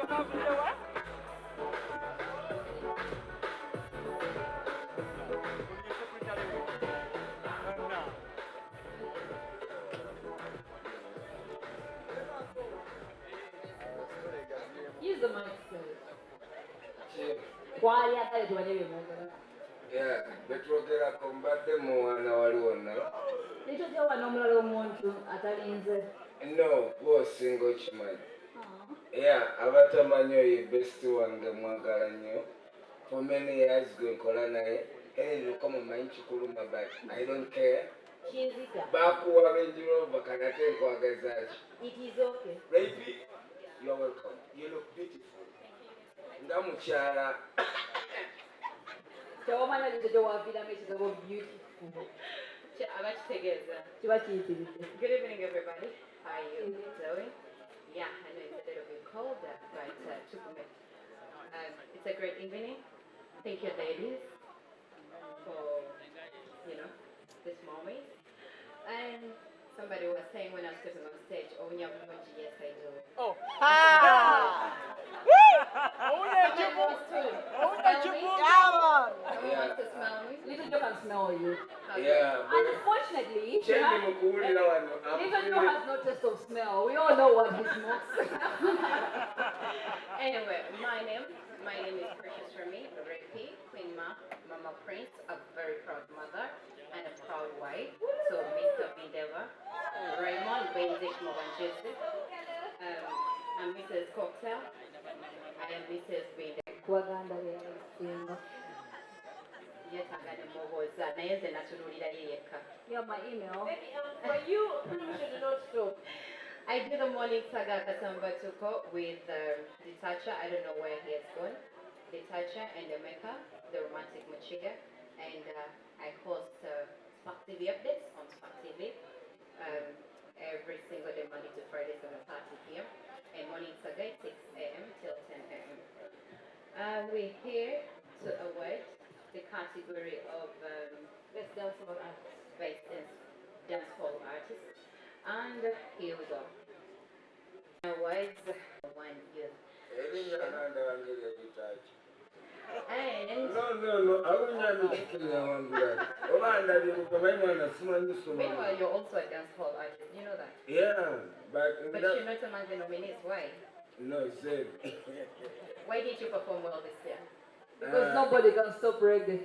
Use the mic, please. Why are you doing it? Yeah, betwogera kombadde muwana waliwo nno. Nitugyawa n'omulala omuntu atalinze. No, gwosinga okimanyi. Yeah, abatamanyi oyo besti wange mwagala nnyo. For many years gwe nkola naye. Luko mumanyi kikuluma but I don't care. Bakuwa Range Rover kanate nkwagaza ki. It is okay. Baby, you're welcome. You look beautiful. Nga mukyala. Kyawamanya linze waviiramu ekigambo beautiful. Abakitegeeza. Kiba kiyitiridde. Good evening, everybody. How are you doing? Yeah, I know it's a little bit cold, but it's a great evening. Thank you, ladies, for this moment. And somebody was saying when I was stepping on stage, "Oh, yes, I do." Oh, Someone wants to smell me. Little Joe can smell you. Yeah, but Unfortunately, Little Little Joe has no taste of smell. We all know what he smokes. Anyway, my name is Precious Remy, Reiki, Queen Ma, Mama Prince, a very proud mother and a proud wife. So Mr. Bideva, Raymond, Benedict Movanjesi, and Mrs. Cocktail, and Mrs. Bideva. Kuwaganda beesinga. You have my email. For you should not stop. I did the morning saga Kasamba Tuko with Detacha. I don't know where he has gone. Detacha and the Mecca, the romantic Machiga. And I host Spark TV updates on Spark TV every single day, Monday to Friday, 7:30 p.m. And morning saga 6 a.m. till 10 a.m. We're here to award the category of Best dancehall artist. best dancehall artist. And here we go. Awards 1 year. And meanwhile, you're also a dancehall artist. You know that? Yeah, but you're not among the nominees. Why? No, said. Why did you perform well this year? Because nobody can stop reggae.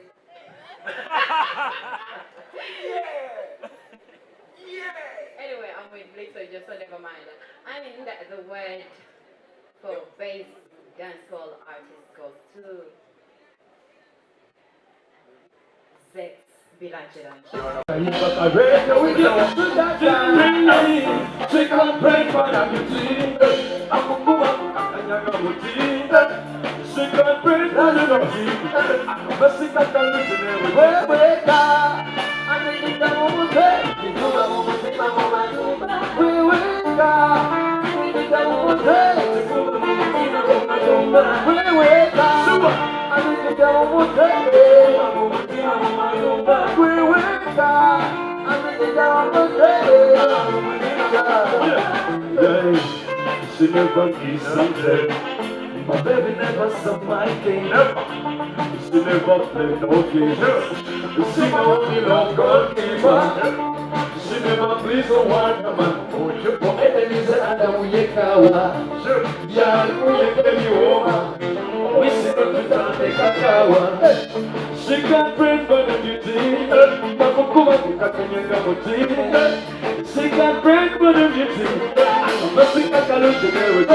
Anyway, I'm with Blake, so just so never mind. I mean, the word for bass dancehall artist goes to Zex Bilanchelanche. She never gives something. My baby never sucked my thing. She never played no games. She only love goalkeeper. She never pleased a one man. For enemies and a uyekawa. Yeah, uyekelioma. We see no to take a kawa. She can't breathe for the beauty. Makukuma kukakanyanga muti. She can't breathe for the beauty. But she can't look at me with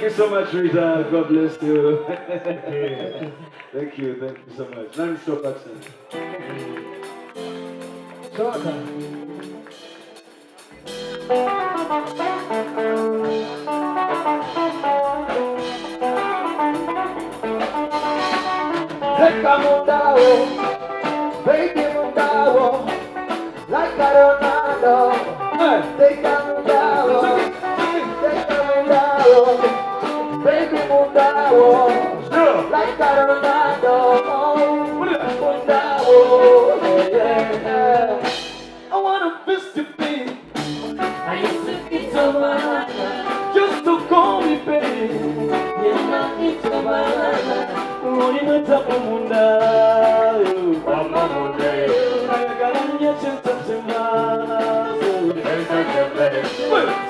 you so much, Rita. God bless you. Thank you so much. Non-stop accent. Take Mundao, baby Mundao, like I don't know. Take Mundao, baby Mundao, like I don't know. Mundao, yeah. I wanna visit you, baby. I used to eat your banana, just to call me baby. Yeah, I eat your banana. Ulimweta kumunda, mama munde. Ayagalanya chintatima,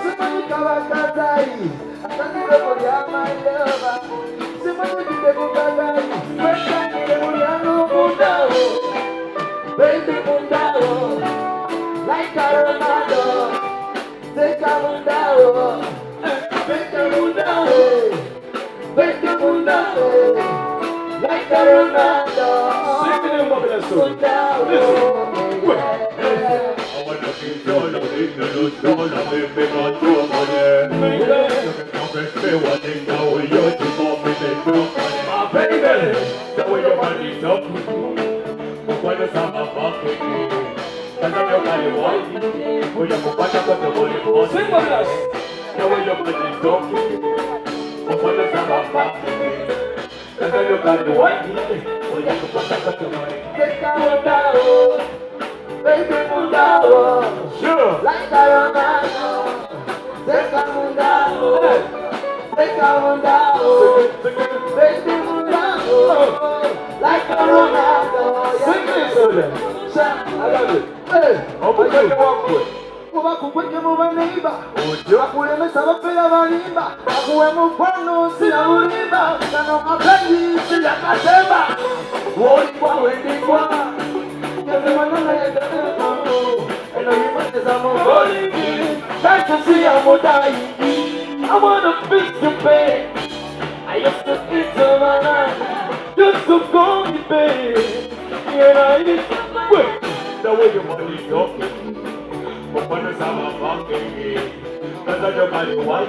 Simani kawakatai, atanile moya my lover. Simani kitebukagai, weka kitebuliano mundao, baby mundao, like a Ronaldo. Take a mundao, take a mundao, take a mundao. Like a Ronaldo, Mundao. I wanna be solo, if you lose solo, if you got too money. You can press me one thing, now we use it for me, they too funny. My baby, the way your body's up, when the summer fucking me. Cause I'm your body white, when you put back up the body for me. The way your body's up, when the summer fucking me. Cause I'm your body white, when you put back up the body. Take a Mundao, baby Mundao. Sure. Like a Ronaldo. Take a Mundao, take a Mundao, baby Mundao. Like a Ronaldo. Sing this, I love it. Hey, I'm going to walk with. Kuba kukweke mubaneiba, akulemesa bafera balimba, akuwe mukwano sina bulimba, kano mapenzi sila kaseba, wolikwa wendikwa, yazema nana yedekano, eno yimateza mogolingi, kaitu siya modaingi, I wanna fix the pain, I used to eat the banana, just to call me babe, and I eat, Wait, the way your body talking. But when the summer fucking me, cause of your body white,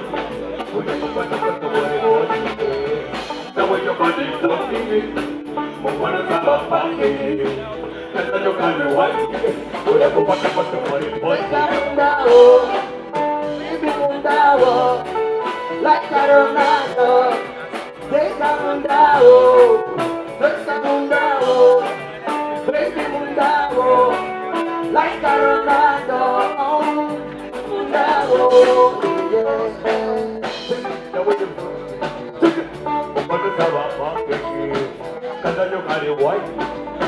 when you put the body on the way your body talking me, but when the summer fucking me, cause of your body white, when you put the body on baby Mundao, like a Ronaldo. Take a Mundao, take a Mundao, baby Mundao, like a Ronaldo. Mundao, yeah. the way you took it, but when the summer fucking me, cause of your body white,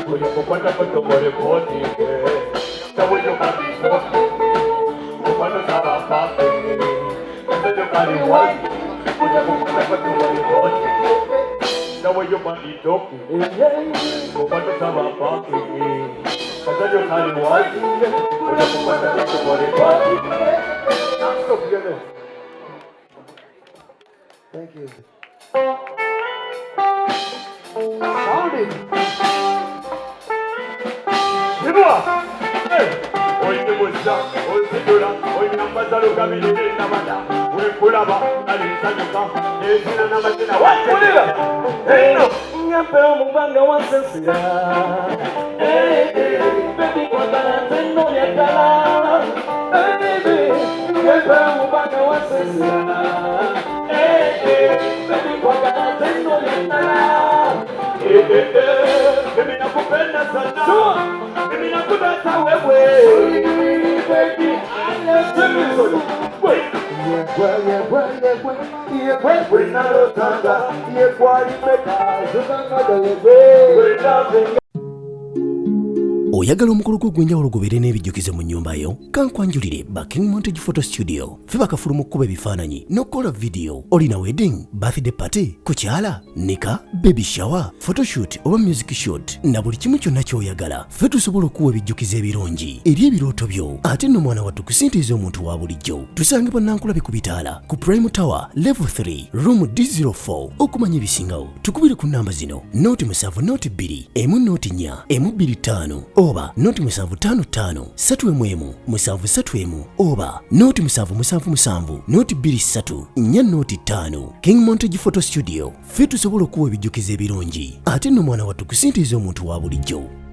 when you put the body on the way your body talking. When the summer fucking me, cause of your body white, when you put the body on the way your body talking. When the summer fucking me, cause of your body white, when you put the body on. Stop together. Thank you. Sound it. Hey! Hoy te gusta, hoy te llora, hoy me han pasado caminos de la banda. Hoy pulaba, alisa yuka, es una máquina. What? Hey no! Pero mubanga wa sensia. Baby cuando la tengo de acá. Baby, pero mubanga wa sensia. Baby cuando la tengo de acá. Baby nakupenda sana. Baby nakupenda wewe. Baby, I love you. Wait. oyagala omukolo gw'ogwenjawulo gubeere n'ebijjukizo mu nnyumba yo kankwanjulire ba King Montage Photo Studio ffe bakafulu mu kkuba ebifaananyi n'okukola vidiyo. Olina wedding, birthday party, kukyala, nika, baby shower, photoshoot oba music shoot na buli kimu kyonna ky'oyagala ffe tusobola okuwa ebijjukizo ebirungi eri ebirooto byo ate nno mwana wattu kusintiiza omuntu wa bulijjo. Tusange Bannankulabe ku Bitaala ku Prime Tower Level 3 Room D04. Okumanya ebisingawo tukubire ku namba zino 0702 104 125 oba 0755 311 731 oba 0777 23 405. King Montage Photo Studio ffe tusobola okuwa ebijjukizo ebirungi ate nno mwana wattu kusintiiza omuntu wa bulijjo.